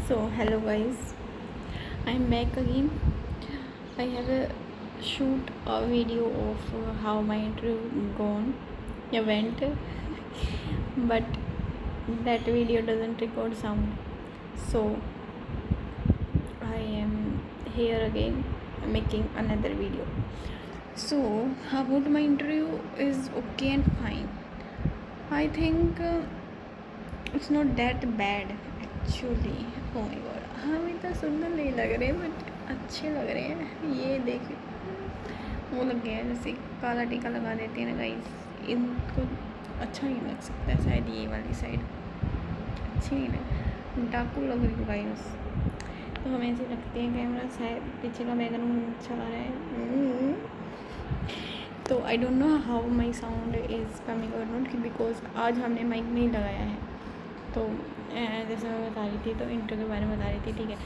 So hello guys, I'm back again. I have a shoot a video of how my interview went, but that video doesn't record sound. So I am here again making another video. So about my interview is okay and fine. I think it's not that bad actually. Oh my god, हम इतना सुंदर नहीं लग रहे but अच्छे लग रहे हैं. ये देखिए वो लग गया है जैसे काला टीका लगा देते हैं ना गाइस, इनको अच्छा नहीं लग सकता है शायद. ये वाली साइड अच्छी नहीं लग, डाकू लग रही है गाइस. तो हम ऐसे रखते हैं कैमरा, शायद पीछे का बैकग्राउंड अच्छा आ रहा है. तो आई don't know how my sound is coming और नॉट, बिकॉज आज हमने माइक नहीं लगाया है. तो जैसे मैं बता रही थी, तो इंटरव्यू के बारे में बता रही थी, ठीक है.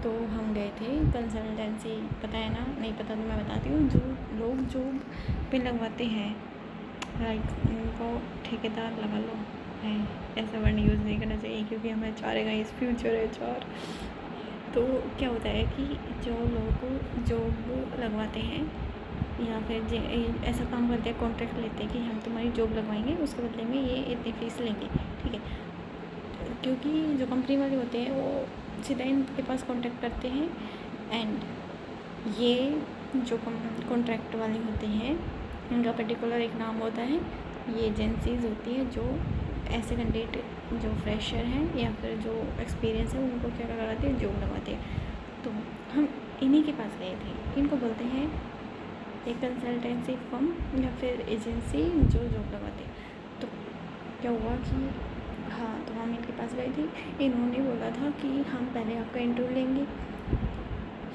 तो हम गए थे कंसल्टेंसी, पता है ना? नहीं पता तो मैं बताती हूँ. जो लोग जॉब पे लगवाते हैं, लाइक उनको ठेकेदार लगा लो है, ऐसा वर्ड यूज़ नहीं करना चाहिए क्योंकि हमें चारेगा इस फ्यूचर है चार. तो क्या होता है कि जो लोग जॉब लगवाते हैं या फिर ऐसा काम करते हैं, कॉन्ट्रैक्ट लेते हैं कि हम तुम्हारी जॉब लगवाएंगे, उसके बदले में ये इतनी फ़ीस लेंगे, ठीक है. क्योंकि जो कंपनी वाले होते हैं वो सीधा इनके पास कॉन्टैक्ट करते हैं, एंड ये जो कॉन्ट्रैक्ट वाले होते हैं इनका पर्टिकुलर एक नाम होता है. ये एजेंसीज होती है जो ऐसे कैंडिडेट जो फ्रेशर हैं या फिर जो एक्सपीरियंस है उनको क्या कराते हैं, जॉब लगवाते हैं. तो हम इन्हीं के पास गए थे. इनको बोलते हैं एक कंसल्टेंसी फर्म या फिर एजेंसी जो जॉब लगाते हैं. तो क्या हुआ कि हाँ, तो हम इनके पास गए थे. इन्होंने बोला था कि हम पहले आपका इंटरव्यू लेंगे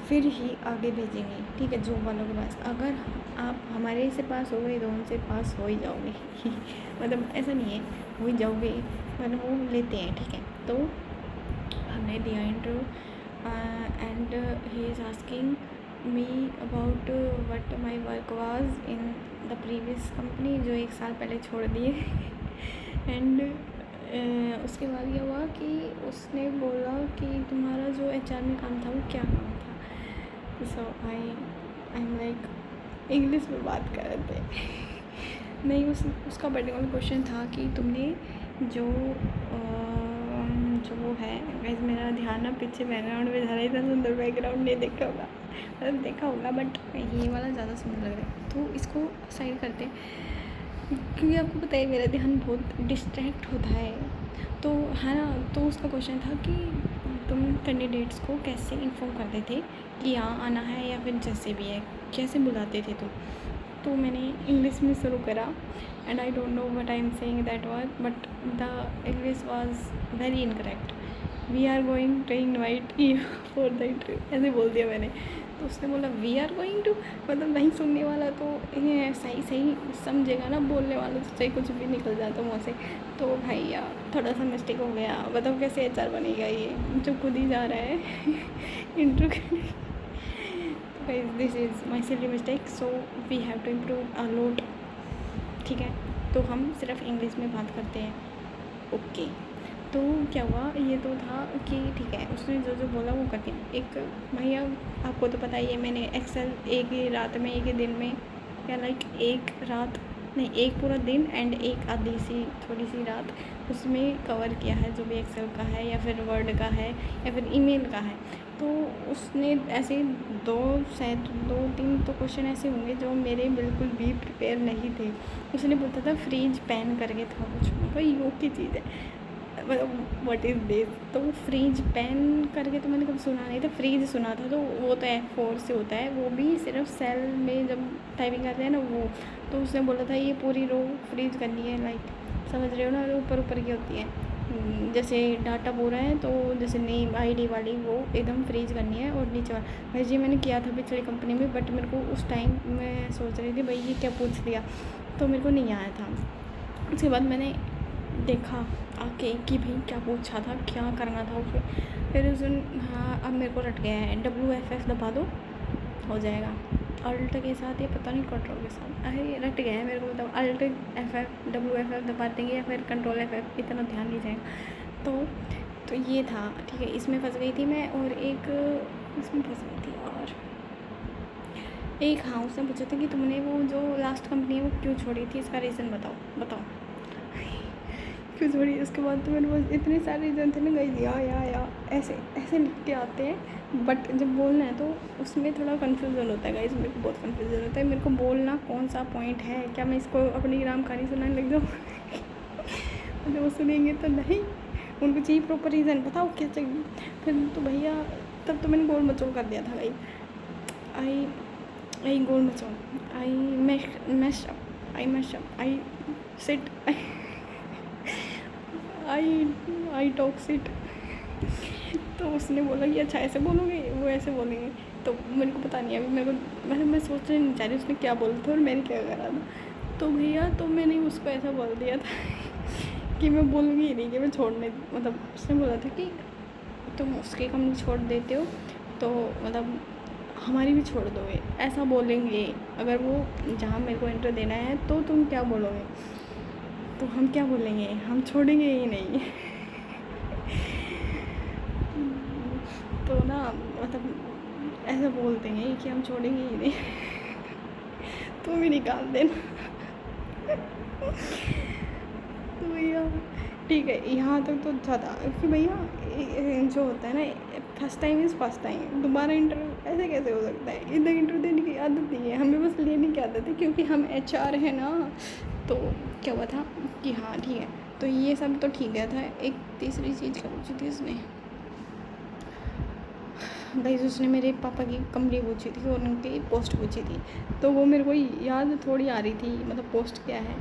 फिर ही आगे भेजेंगे, ठीक है, जॉब वालों के पास. अगर आप हमारे से पास हो गए तो उनसे पास हो ही जाओगे. मतलब ऐसा नहीं है, हो ही जाओगे, मतलब वो लेते हैं, ठीक है. तो हमने दिया interview and he is asking me about what my work was in the previous company, जो 1 साल पहले छोड़ दिए. एंड उसके बाद क्या हुआ कि उसने बोला कि तुम्हारा जो HR में काम था वो क्या काम था. सो आई एम लाइक इंग्लिश में बात कर रहे थे. नहीं, उसका पर्टिकुलर क्वेश्चन था कि तुमने जो जो वो है, वैसे मेरा ध्यान ना पीछे बैकग्राउंड में जा रहा है. इतना सुंदर बैकग्राउंड नहीं देखा होगा, मतलब देखा होगा बट ये वाला ज़्यादा सुंदर लग रहा है. तो इसको साइड करते हैं क्योंकि आपको पता है मेरा ध्यान बहुत डिस्ट्रैक्ट होता है. तो है ना. तो उसका क्वेश्चन था कि तुम कैंडिडेट्स को कैसे इन्फॉर्म करते थे कि यहाँ आना है या फिर जैसे भी है, कैसे बुलाते थे तुम. तो मैंने इंग्लिश में शुरू करा and I don't know what I am saying that word, but the English was very incorrect. We are going to invite you for the interview, ऐसे बोल दिया मैंने. तो उसने बोला वी आर गोइंग टू, मतलब नहीं सुनने वाला तो ये सही सही समझेगा ना, बोलने वाला तो सही कुछ भी निकल जाता मुँह से. तो भैया थोड़ा सा मिस्टेक हो गया. बताओ कैसे HR बनेगा ये जो खुद ही जा रहा है interview. This is my silly mistake, so we have to improve a lot, ठीक है. तो हम सिर्फ इंग्लिश में बात करते हैं, ओके. तो क्या हुआ, ये तो था कि ठीक है, उसने जो जो बोला वो करके एक भैया, आपको तो पता ही है मैंने एक्सेल एक ही रात में, एक ही दिन में, या लाइक एक रात नहीं, एक पूरा दिन एंड एक आधी सी थोड़ी सी रात उसमें कवर किया है, जो भी एक्सेल का है या फिर वर्ड का है या फिर ईमेल का है. तो उसने ऐसे शायद 2-3 तो क्वेश्चन ऐसे होंगे जो मेरे बिल्कुल भी प्रिपेयर नहीं थे. उसने बोलता था फ्रीज पैन करके था कुछ, भाई योग की चीज़ है, मतलब व्हाट इज़ दिस. तो फ्रीज पैन करके तो मैंने कभी सुना नहीं था. फ्रीज सुना था, तो वो तो F4 से होता है, वो भी सिर्फ सेल में जब टाइपिंग करते हैं ना वो. तो उसने बोला था ये पूरी रो फ्रीज करनी है, लाइक समझ रहे हो ना, ऊपर ऊपर की होती है. जैसे डाटा पूरा है तो जैसे नेम ID वाली वो एकदम फ्रीज करनी है, और नीचे वाला भाई जी मैंने किया था पिछली कंपनी में, बट मेरे को उस टाइम मैं सोच रही थी भाई ये क्या पूछ लिया, तो मेरे को नहीं आया था. उसके बाद मैंने देखा आके कि भाई क्या पूछा था, क्या करना था उसे. फिर उस दिन हाँ, अब मेरे को रट गया है, WFF दबा दो हो जाएगा. अल्ट के साथ या पता नहीं कंट्रोल के साथ, अरे रट गया है मेरे को. मतलब अल्ट FF WFF दबा देंगे या फिर कंट्रोल FF, इतना ध्यान नहीं जाएगा. तो तो ये था, ठीक है। इसमें फंस गई थी मैं, और एक इसमें फंस गई थी, और एक, हाँ, उसने पूछा था कि तुमने वो जो लास्ट कंपनी है वो क्यों छोड़ी थी, इसका रीज़न बताओ बताओ क्यों छोड़ी। उसके बाद तो मेरे पास इतने सारे रीज़न थे ना गाइस, या ऐसे ऐसे लिख के आते हैं, बट जब बोलना है तो उसमें थोड़ा कन्फ्यूज़न होता है गाइस। मेरे को बहुत कन्फ्यूज़न होता है, मेरे को बोलना कौन सा पॉइंट है, क्या मैं इसको अपनी राम कहानी सुनाने लग जाऊँ जब वो सुनेंगे तो नहीं, उनको चाहिए प्रॉपर रीज़न, बताओ क्या चाहिए। फिर तो भैया तब तो मैंने गोल मचोल कर दिया था गाइस। आई गोल मचोल, I mash up, I sit, I talk sit. तो उसने बोला कि अच्छा ऐसे बोलोगे, वो ऐसे बोलेंगे। तो मेरे को पता नहीं, अभी मेरे को मैं सोचने नहीं चाह रही उसने क्या बोला था और मैंने क्या करा था। तो भैया तो मैंने उसको ऐसा बोल दिया था कि मैं बोलूँगी ही नहीं, कि मैं छोड़ने, मतलब उसने बोला था कि तुम उसकी कंपनी छोड़ देते हो तो मतलब हमारी भी छोड़ दोगे, ऐसा बोलेंगे। अगर वो जहाँ मेरे को एंटर देना है तो तुम क्या बोलोगे, तो हम क्या बोलेंगे, हम छोड़ेंगे ही नहीं तो ना मतलब ऐसा बोल देंगे कि हम छोड़ेंगे ही नहीं तुम भी निकाल देना तो भैया ठीक है, यहाँ तक तो अच्छा था कि भैया जो होता है ना, first time is first time, दोबारा इंटरव्यू ऐसे कैसे हो सकता है। इधर इंटरव्यू देने की आदत नहीं है हमें, बस लेने की आदत है, क्योंकि हम HR है ना। तो क्या हुआ था कि हाँ ठीक है, तो ये सब तो ठीक है था। एक तीसरी चीज़ क्या पूछी थी उसने, गाइस उसने मेरे पापा की कंपनी पूछी थी और उनकी पोस्ट पूछी थी। तो वो मेरे को याद थोड़ी आ रही थी, मतलब पोस्ट क्या है,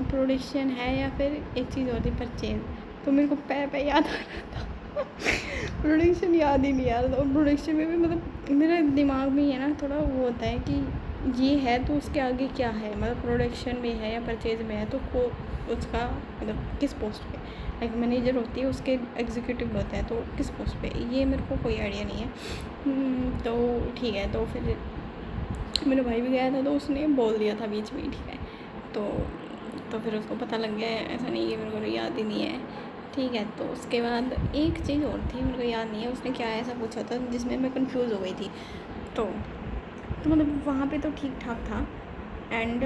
प्रोडक्शन है या फिर एक चीज़ और थी, परचेज। तो मेरे को पे याद आ रहा था प्रोडक्शन याद ही नहीं आ रहा था। और प्रोडक्शन में भी मतलब मेरे दिमाग में है ना थोड़ा वो होता है कि ये है तो उसके आगे क्या है, मतलब प्रोडक्शन में है या परचेज में है तो उसका मतलब किस पोस्ट पे, लाइक मैनेजर होती है उसके एग्जीक्यूटिव होता है तो किस पोस्ट पे, ये मेरे को कोई आइडिया नहीं है। तो ठीक है, तो फिर मेरा भाई भी गया था तो उसने बोल दिया था बीच में, ठीक है। तो फिर उसको पता लग गया, ऐसा नहीं है मेरे को याद ही नहीं है, ठीक है। तो उसके बाद एक चीज़ और थी, मेरे को याद नहीं है उसने क्या ऐसा पूछा था जिसमें मैं कंफ्यूज हो गई थी। तो मतलब वहाँ पे तो ठीक ठाक था। एंड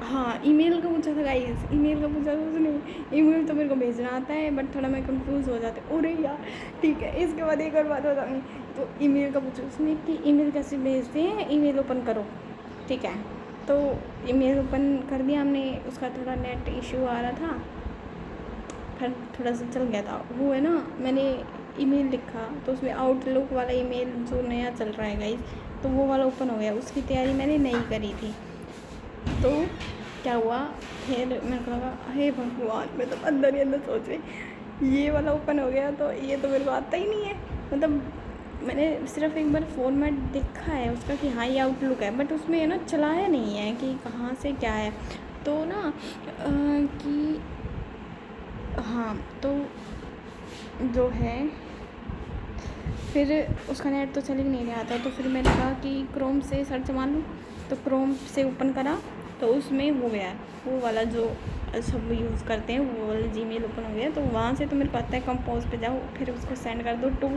हाँ, ईमेल का पूछा था गाइस, ईमेल का पूछा था उसने। ईमेल तो मेरे को भेजना आता है बट थोड़ा मैं कंफ्यूज हो जाती हूँ, अरे यार ठीक है। इसके बाद एक और बात बताऊँगी। तो ईमेल का पूछा उसने कि ईमेल कैसे भेजते हैं, ईमेल ओपन करो, ठीक है। तो ईमेल ओपन कर दिया हमने, उसका थोड़ा नेट इशू आ रहा था, फिर थोड़ा सा चल गया था वो, है ना। मैंने ईमेल लिखा तो उसमें आउटलुक वाला ईमेल जो नया चल रहा है गाइस, तो वो वाला ओपन हो गया। उसकी तैयारी मैंने नहीं करी थी। तो क्या हुआ, फिर मेरे को लगा हे भगवान, मैं तो अंदर ही अंदर सोच रही ये वाला ओपन हो गया तो ये तो मेरे को आता ही नहीं है। मतलब मैंने सिर्फ एक बार फॉर्मेट देखा है उसका कि हाँ ये आउटलुक है, बट उसमें है ना चलाया नहीं है कि कहाँ से क्या है। तो ना कि हाँ, तो जो है फिर उसका नेट तो चल ही नहीं रहा था। तो फिर मैंने कहा कि क्रोम से सर्च मार लूँ, तो क्रोम से ओपन करा तो उसमें हो गया वो वाला जो सब यूज़ करते हैं, वो वाला जीमेल ओपन हो गया। तो वहाँ से तो मेरे को आता है कंपोज पे जाओ, फिर उसको सेंड कर दो टू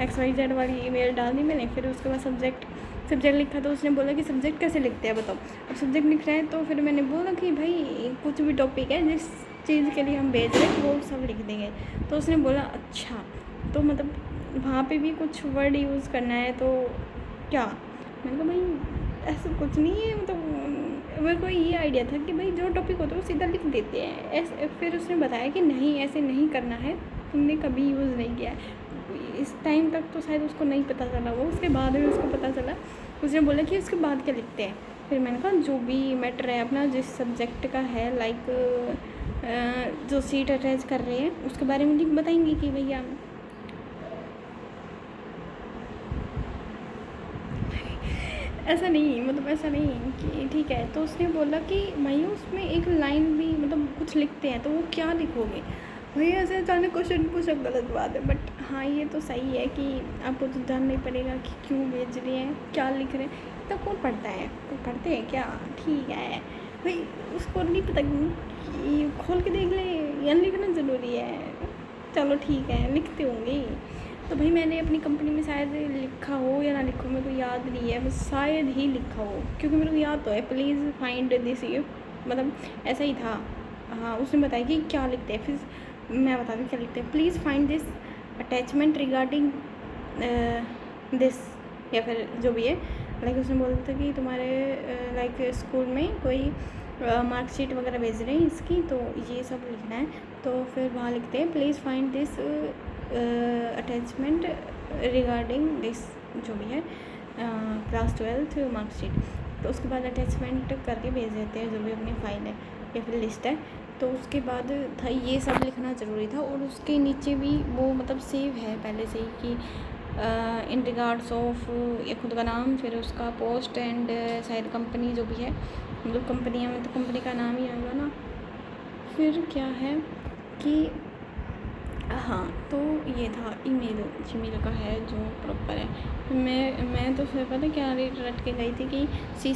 XYZ वाली ईमेल डाल दी मैंने। फिर उसके बाद सब्जेक्ट लिखा, तो उसने बोला कि सब्जेक्ट कैसे लिखते हैं बताओ। अब सब्जेक्ट लिख रहा है तो फिर मैंने बोला कि भाई कुछ भी टॉपिक है जिस चीज़ के लिए हम भेज रहे हैं वो सब लिख देंगे। तो उसने बोला अच्छा, तो मतलब वहाँ पे भी कुछ वर्ड यूज़ करना है तो क्या। मैंने कहा भाई ऐसा कुछ नहीं है, मतलब मेरे को ये आइडिया था कि भाई जो टॉपिक होता है वो सीधा लिख देते हैं ऐसे। फिर उसने बताया कि नहीं ऐसे नहीं करना है, तुमने कभी यूज़ नहीं किया है। इस टाइम तक तो शायद उसको नहीं पता चला, वो उसके बाद में उसको पता चला। उसने बोला कि उसके बाद क्या लिखते हैं। फिर मैंने कहा जो भी मैटर है अपना, जिस सब्जेक्ट का है, लाइक जो सीट अटैच कर रहे हैं उसके बारे में लिख बताएंगे कि भैया ऐसा नहीं, मतलब ऐसा नहीं कि ठीक है। तो उसने बोला कि भैया उसमें एक लाइन भी मतलब कुछ लिखते हैं तो वो क्या लिखोगे। भैया ऐसे अचानक क्वेश्चन पूछना गलत बात है, बट हाँ ये तो सही है कि आपको तो जानना ही पड़ेगा कि क्यों भेज रहे हैं, क्या लिख रहे हैं। तो कौन पढ़ता है, कोई पढ़ते हैं क्या, ठीक है भाई। उसको नहीं पता कि खोल के देख ले, या लिखना ज़रूरी है। चलो ठीक है, लिखते होंगे। तो भाई मैंने अपनी कंपनी में शायद लिखा हो या ना लिखा हो, मेरे को याद नहीं है, बस शायद ही लिखा हो, क्योंकि मेरे को याद तो है प्लीज़ फाइंड दिस, ये मतलब ऐसा ही था। हाँ, उसने बताया कि क्या लिखते हैं, फिर मैं बता दूँ क्या लिखते हैं। Please find this attachment regarding this, या फिर जो भी है। लाइक उसने बोला था कि तुम्हारे लाइक स्कूल में कोई मार्कशीट वगैरह भेज रहे हैं इसकी, तो ये सब लिखना है। तो फिर वहाँ लिखते हैं please find this attachment regarding this, जो भी है क्लास 12th मार्कशीट। तो उसके बाद अटैचमेंट करके भेज देते हैं जो भी अपनी फ़ाइल है या फिर लिस्ट है। तो उसके बाद था ये सब लिखना ज़रूरी था, और उसके नीचे भी वो मतलब सेव है पहले से ही कि इन रिगार्ड्स ऑफ या खुद का नाम, फिर उसका पोस्ट एंड शायद कंपनी जो भी है, मतलब कंपनियाँ में तो कंपनी का नाम ही आएगा ना। फिर क्या है कि हाँ, तो ये था ईमेल, जीमेल का है जो प्रॉपर है। मैं तो फिर पता क्या रट के गई थी कि सी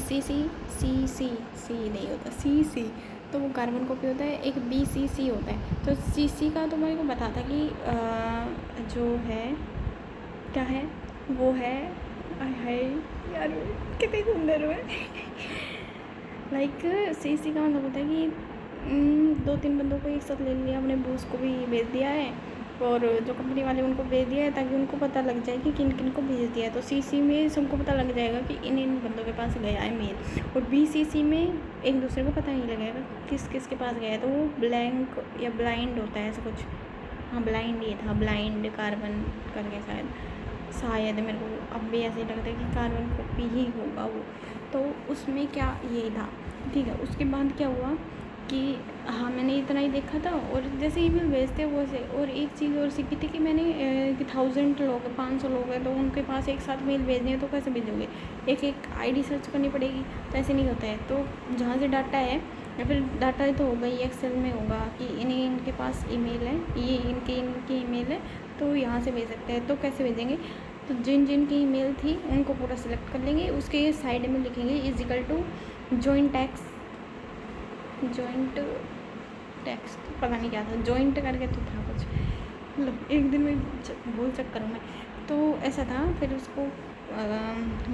नहीं होता, सी, तो वो कार्बन कॉपी होता है, एक BCC होता है। तो CC का तो मेरे को पता था कि जो है क्या है वो है, है यार कितनी सुंदर हुआ लाइक CC का मतलब होता है कि 2-3 बंदों को एक साथ ले लिया, अपने बॉस को भी भेज दिया है, और जो कंपनी वाले उनको भेज दिया है, ताकि उनको पता लग जाए कि किन किन को भेज दिया है। तो CC में सबको पता लग जाएगा कि इन इन बंदों के पास गया है मेल, और BCC में एक दूसरे को पता नहीं लगेगा किस किस के पास गया है। तो वो ब्लैंक या ब्लाइंड होता है ऐसा कुछ। हाँ, ब्लाइंड ये था, ब्लाइंड कार्बन करके शायद मेरे को अब भी ऐसे ही लगता है कि कार्बन कॉपी ही होगा वो। तो उसमें क्या यही था, ठीक है। उसके बाद क्या हुआ कि हाँ, मैंने इतना ही देखा था, और जैसे ईमेल भेजते हैं वैसे। और एक चीज़ और सीखी थी कि मैंने कि 1000 लोग हैं, 500 लोग हैं, तो उनके पास एक साथ मेल भेजनी है तो कैसे भेजोगे, एक एक ID सर्च करनी पड़ेगी, तो ऐसे नहीं होता है। तो जहाँ से डाटा है, या फिर डाटा तो होगा ही, एक्सेल में होगा कि इनके पास ईमेल है, ये इनकी ईमेल है, तो यहाँ से भेज सकते हैं। तो कैसे भेजेंगे, तो जिन की ईमेल थी उनको पूरा सिलेक्ट कर लेंगे, उसके साइड में लिखेंगे = जॉइंट टेक्स्ट, पता नहीं क्या था, जॉइंट करके तो था कुछ, मतलब एक दिन में भूल चक्कर हूँ मैं। तो ऐसा था, फिर उसको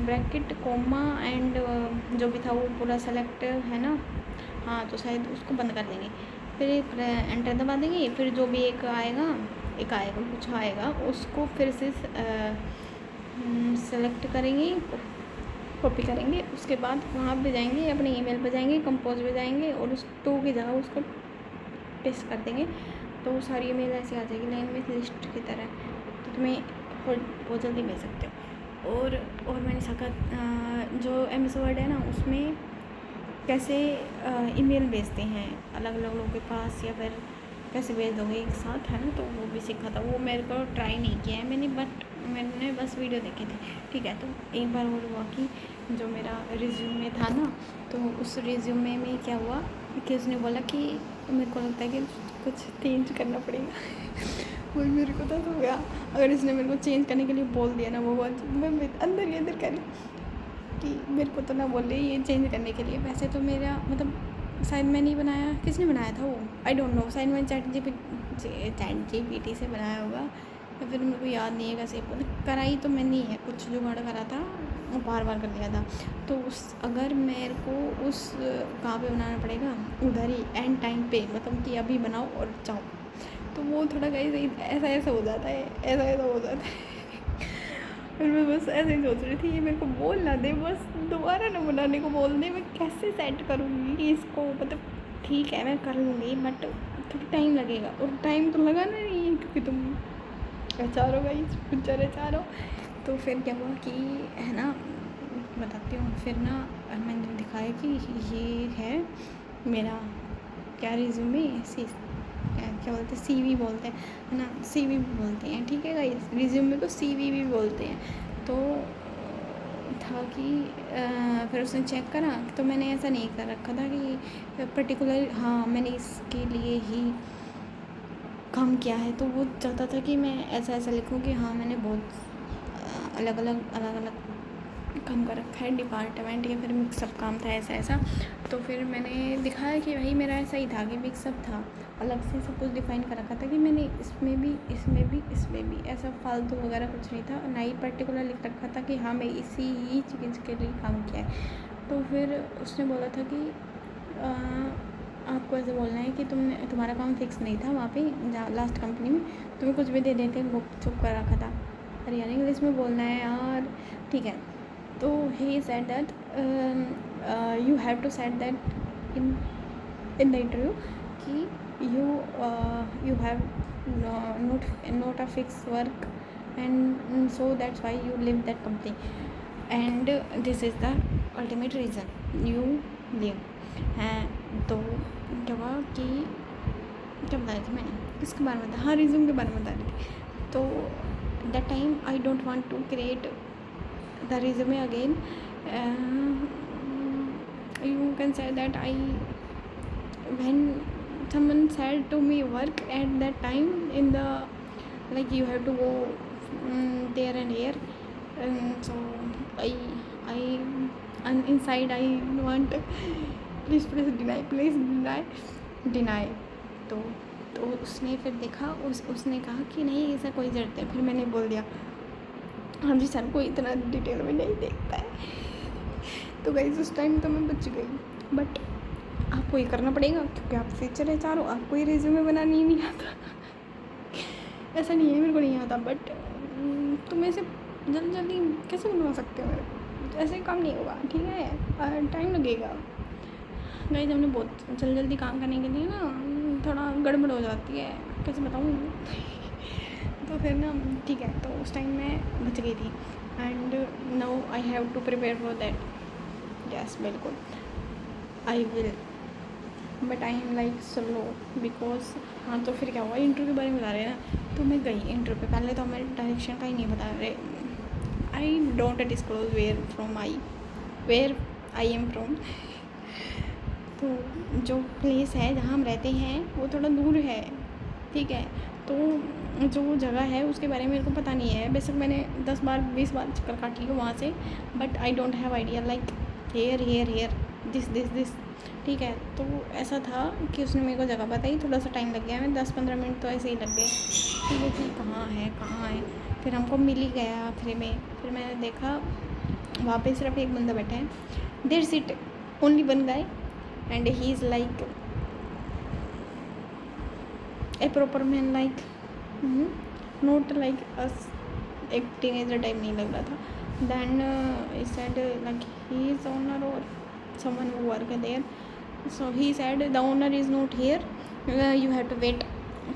ब्रैकेट कोमा एंड जो भी था वो पूरा सेलेक्ट है ना। हाँ, तो शायद उसको बंद कर देंगे, फिर एंटर दबा देंगे, फिर जो भी एक आएगा कुछ आएगा, उसको फिर से सेलेक्ट करेंगे, कॉपी करेंगे। उसके बाद वहाँ पे जाएंगे, अपने ईमेल पे जाएंगे, कंपोज पे जाएंगे, और उस टू की जगह उसको पेस्ट कर देंगे। तो वो सारी ईमेल ऐसे आ जाएगी लाइन में लिस्ट की तरह, तो तुम्हें बहुत जल्दी भेज सकते हो। और मैंने सीखा जो MS वर्ड है ना, उसमें कैसे ईमेल भेजते हैं अलग अलग लोगों के पास, या फिर कैसे भेज दोगे एक साथ, है ना। तो वो भी सीखा था, वो मेरे को ट्राई नहीं किया है मैंने, बट मैंने बस वीडियो देखी थी, ठीक है। तो एक बार और हुआ कि जो मेरा रिज्यूमे था ना, तो उस रिज्यूमे में क्या हुआ कि उसने बोला कि मेरे को लगता है कि कुछ चेंज करना पड़ेगा वही मेरे को तो हो गया, अगर इसने मेरे को चेंज करने के लिए बोल दिया ना, वो मैं अंदर ही अंदर करी कि मेरे को तो ना बोल रही ये चेंज करने के लिए। वैसे तो मेरा मतलब शायद मैंने ही बनाया, किसने बनाया था वो, आई डोंट नो, शायद मैंने ChatGPT से बनाया होगा, या फिर मेरे को याद नहीं है कैसे। कराई तो मैंने ही है, कुछ जुगाड़ करा था, वो बार कर दिया था। तो अगर मेरे को उस कहाँ पे बनाना पड़ेगा, उधर ही एंड टाइम पे, मतलब कि अभी बनाओ और जाओ, तो वो थोड़ा कहीं ऐसा हो जाता है, ऐसा हो जाता है और मैं बस ऐसे ही सोच रही थी, ये मेरे को बोल ना दे, बस दोबारा ना बनाने को बोल दे, मैं कैसे सेट करूँगी इसको। मतलब ठीक है मैं कर लूँगी, बट थोड़ा टाइम लगेगा, और टाइम तो लगाना नहीं है क्योंकि तुम HR हो गई, फ्यूचर HR हो। तो फिर क्या हुआ कि है ना, बताती हूँ। फिर ना मैंने दिखाया कि ये है मेरा क्या रिज्यूमे, क्या बोलते हैं, CV बोलते हैं, है ना, CV भी बोलते हैं, ठीक है गाइस, रिज्यूमे को CV भी बोलते हैं। तो था कि फिर उसने चेक करा, तो मैंने ऐसा नहीं कर रखा था कि पर्टिकुलर हाँ मैंने इसके लिए ही काम किया है। तो वो चाहता था कि मैं ऐसा लिखूँ कि हाँ मैंने बहुत अलग अलग काम कर रखा है डिपार्टमेंट या फिर मिक्सअप काम था ऐसा ऐसा। तो फिर मैंने दिखाया कि भाई मेरा ऐसा ही था कि मिक्सअप था, अलग से सब कुछ डिफ़ाइन कर रखा था कि मैंने इसमें भी इसमें भी इसमें भी, ऐसा फालतू वगैरह कुछ नहीं था, ना ही पर्टिकुलर लिख रखा था कि हाँ मैं इसी ही चीज़ के लिए काम किया है। तो फिर उसने बोला था कि आपको ऐसे बोलना है कि तुम्हारा काम फिक्स नहीं था वहाँ पे जहाँ लास्ट कंपनी में, तुम्हें कुछ भी दे देते बुक चुप कर रखा था। अरे यार इंग्लिश में बोलना है यार, ठीक है। तो he said that you have to said that in the interview कि you have not a fixed work, and so that's why you leave that company, and this is the ultimate reason you leave हैं। तो क्या हुआ कि क्या बताया था मैंने, किसके बारे में था, हाँ रिज्यूम के बारे में बता रही थी। तो that time I don't want to create the resume again, you can say that when someone said to me work at that time in the like you have to go there and here, and so I and inside I want please deny। तो उसने फिर देखा, उसने कहा कि नहीं ऐसा कोई ज़रूरत है। फिर मैंने बोल दिया हाँ जी सर, कोई इतना डिटेल में नहीं देखता है। तो गाइस उस टाइम तो मैं बच गई, बट आपको ये करना पड़ेगा क्योंकि आप फ्यूचर HR हो, आपको ये रिज्यूमे बनानी ही नहीं आता। ऐसा नहीं है मेरे को नहीं आता, बट तुम ऐसे जल्दी कैसे बनवा सकते हो, मेरे को ऐसे काम नहीं होगा, ठीक है, टाइम लगेगा। गाइस हमने बहुत जल्दी काम करने के लिए ना थोड़ा गड़बड़ हो जाती है, कैसे बताऊँ। तो फिर ना ठीक है, तो उस टाइम मैं बच गई थी, and now I have to prepare for that. Yes बिल्कुल I will, but I am like slow because. हाँ तो फिर क्या हुआ, इंटरव्यू के बारे में बता रहे हैं ना, तो मैं गई इंटरव्यू पे। पहले तो हमें डायरेक्शन का ही नहीं बता रहे, I don't disclose where I am from. तो जो प्लेस है जहाँ हम रहते हैं वो थोड़ा दूर है, ठीक है। तो जो जगह है उसके बारे में मेरे को पता नहीं है, बेशक मैंने 10 बार 20 बार चक्कर काट ली वहाँ से, but I don't have idea like here this, ठीक है। तो ऐसा था कि उसने मेरे को जगह बताई, थोड़ा सा टाइम लग गया, मैं 10-15 मिनट तो ऐसे ही लग गए, ठीक है कि कहाँ है। फिर हमको मिल ही गया आखिरी में। फिर मैंने देखा वहाँ पे सिर्फ एक बंदा बैठा है, there seat only one guy, and he is like a proper man, like not like us, एक टीनेजर टाइप नहीं लग रहा था। Then he said like he is owner or someone who work there, so he said the owner is not here, you have to wait।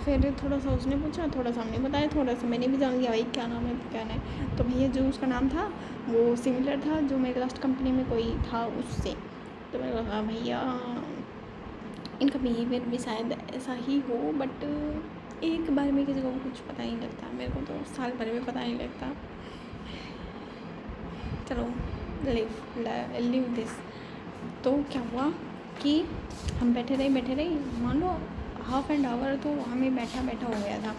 फिर थोड़ा सा उसने पूछा, थोड़ा सा हमने बताया, थोड़ा सा मैंने भी जान लिया भाई क्या नाम है। तो भैया जो उसका नाम था वो सिमिलर था जो मेरे लास्ट कंपनी में कोई था उससे। तो मैंने कहा भैया इनका बिहेवियर भी शायद ऐसा ही हो, बट एक बार में किसी को कुछ पता नहीं लगता, मेरे को तो साल भर में पता नहीं लगता। चलो लिव दिस। तो क्या हुआ कि हम बैठे रहे, मान लो हाफ एंड आवर तो हमें बैठा हो गया था।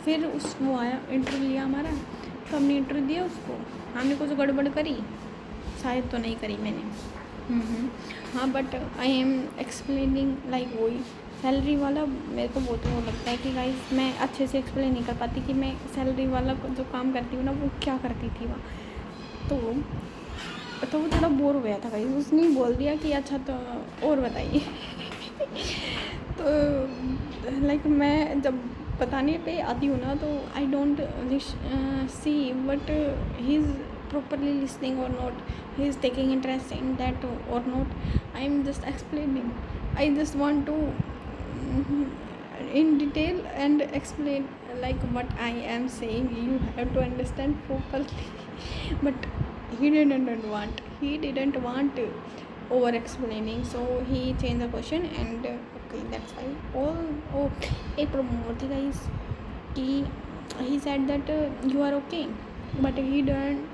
फिर वो आया, इंटरव्यू लिया हमारा, तो हमने इंटरव्यू दिया उसको। हमने कुछ गड़बड़ करी, शायद तो नहीं करी मैंने, हाँ, but I am explaining like वही सैलरी वाला। मेरे को बहुत वो लगता है कि गाइस मैं अच्छे से एक्सप्लेन नहीं कर पाती कि मैं सैलरी वाला जो काम करती हूँ ना वो क्या करती थी वहाँ। तो वो थोड़ा बोर हो गया था गाइस, उसने बोल दिया कि अच्छा तो और बताइए। तो लाइक मैं जब बताने पे आती हूँ ना तो I don't see but he is properly listening or not, he is taking interest in that or not, I am just explaining, I just want to in detail and explain like what I am saying, you have to understand properly। But he didn't want over explaining, so he changed the question and okay, that's why all a promote guys कि he said that you are okay, but he don't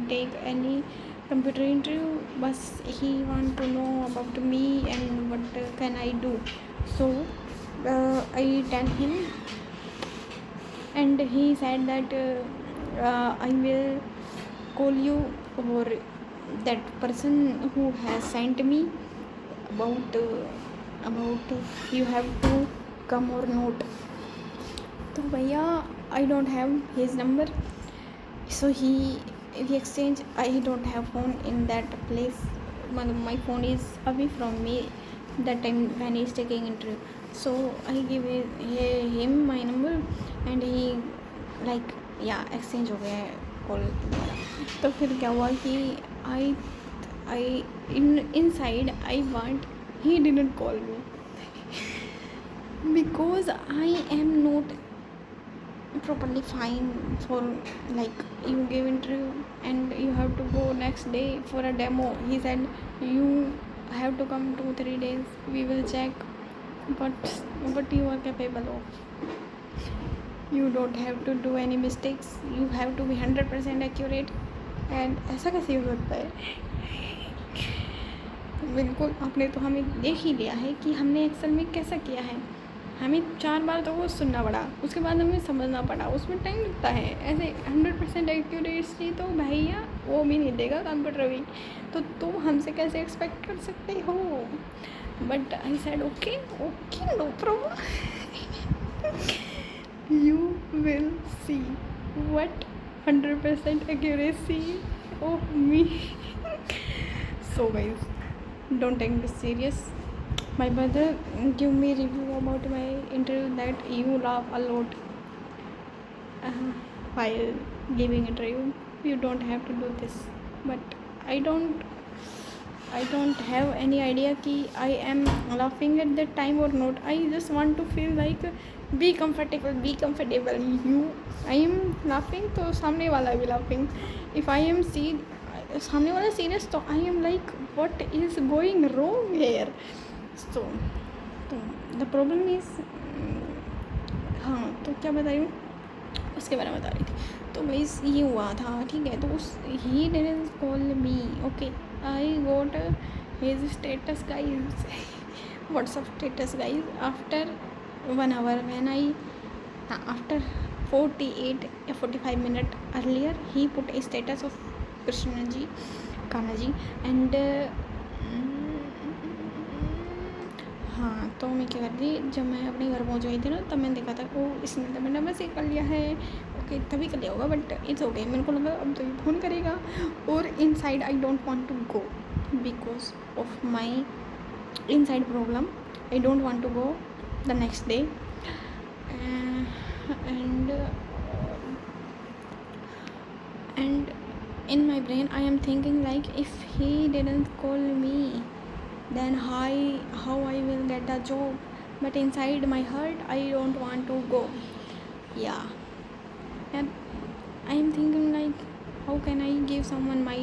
take any computer interview, but he want to know about me and what can I do। So I tell him and he said that I will call you, or that person who has sent me about you have to come or not. तो भैया I don't have his number, so we exchange. I don't have phone in that place. My phone is away from me that time when he is taking interview. So I give him my number and he like exchange हो गया है call द्वारा. तो फिर क्या हुआ कि I inside I want he didn't call me because I am not properly fine for like you give interview and you have to go next day for a demo. He said you have to come 2-3 days, we will check what you are capable of. You don't have to do any mistakes, you have to be 100% accurate. and ऐसा कैसे हो सकता है? बिल्कुल, आपने तो हमें देख ही लिया है कि हमने एक्सेल में कैसा किया है. हमें 4 बार तो वो सुनना पड़ा, उसके बाद हमें समझना पड़ा, उसमें टाइम लगता है. ऐसे 100% एक्यूरेसी तो भैया वो भी नहीं देगा कंप्यूटर भी, तो तुम हमसे कैसे एक्सपेक्ट कर सकते हो. But I said okay no problem, you will see what 100% accuracy of me. So guys, don't take this serious. My brother give me review about my interview that you laugh a lot while giving interview. You don't have to do this, but I don't have any idea कि I am laughing at that time or not. I just want to feel like be comfortable. I am laughing तो सामने वाला भी laughing. If I am सामने वाला serious तो I am like what is going wrong here. So the problem is हाँ, तो क्या बता रही हूँ, उसके बारे में बता रही थी. तो गाइस ये हुआ था, ठीक है. तो he didn't call me. Okay, I got his status guys, WhatsApp status guys, after 1 hour when after 48 or 45 minutes earlier he put a status of Kanha ji and हाँ. तो मैं क्या कर रही, जब मैं अपने घर पहुँच गई थी ना, तब मैंने देखा था ओ इसने तो मेरा नंबर सेव कर लिया है. ओके, तभी कर लिया होगा, बट इट्स ओके. मेरे को लगा अब तो ये फ़ोन करेगा. और inside I don't want to go because of my inside problem. I don't want to go the next day and in my brain I am thinking like if he didn't call me then how I will get a job. But inside my heart I don't want to go. Yeah, and I am thinking like how can I give someone my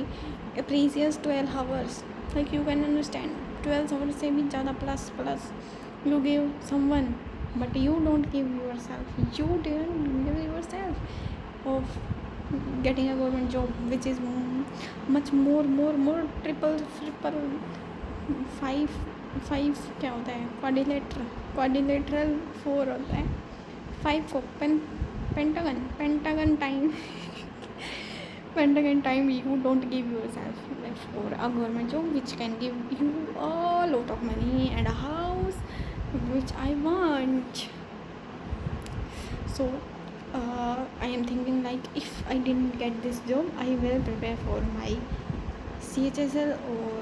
precious 12 hours. Like you can understand 12 hours से भी ज़्यादा plus you give someone, but you don't give yourself. You didn't give yourself of getting a government job which is much more triple 5 क्या होता है, quadrilateral 4 होता है. 5 को pentagon time Pentagon time you don't give yourself like for a government job which can give you a lot of money and a house which I want. So I am thinking like if I didn't get this job I will prepare for my CHSL or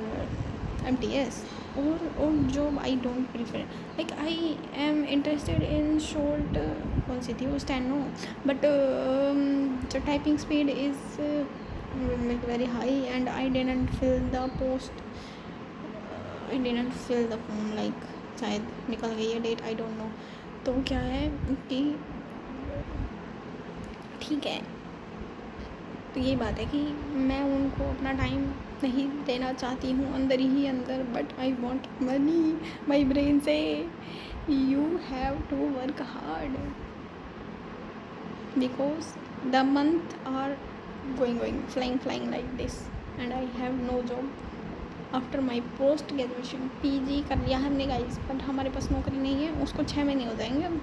MTS or job I don't prefer. Like I am interested in short कौन सी थी वो steno, but the typing speed is like very high and I didn't fill the post. I didn't fill the form, like शायद निकल गई है date, I don't know. तो क्या है कि ठीक है, तो ये बात है कि मैं उनको अपना टाइम नहीं देना चाहती हूँ अंदर ही अंदर, but I want money. My brain से you have to work hard because the month are going flying like this and I have no job after my post graduation. PG कर लिया हमने गाइस, बट हमारे पास नौकरी नहीं है. उसको 6 महीने हो जाएंगे अब,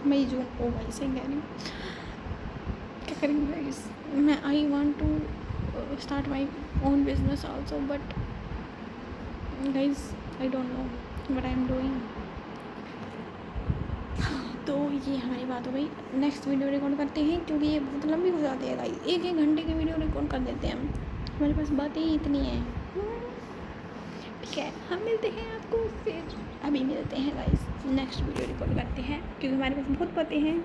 मई जून. ओ भाई सही कह रही हूँ, क्या करेंगे गाइस. मैं I want to start my own business also, but guys I don't know what I'm doing. तो ये हमारी बात हो गई. नेक्स्ट वीडियो रिकॉर्ड करते हैं क्योंकि ये बहुत लंबी हो जाती है गाइस. 1 घंटे की वीडियो रिकॉर्ड कर देते हैं हम. हमारे पास बातें ही इतनी हैं. ठीक है, हम मिलते हैं आपको फिर. अभी मिलते हैं गाइस, नेक्स्ट वीडियो रिकॉर्ड करते हैं क्योंकि हमारे पास बहुत बातें हैं.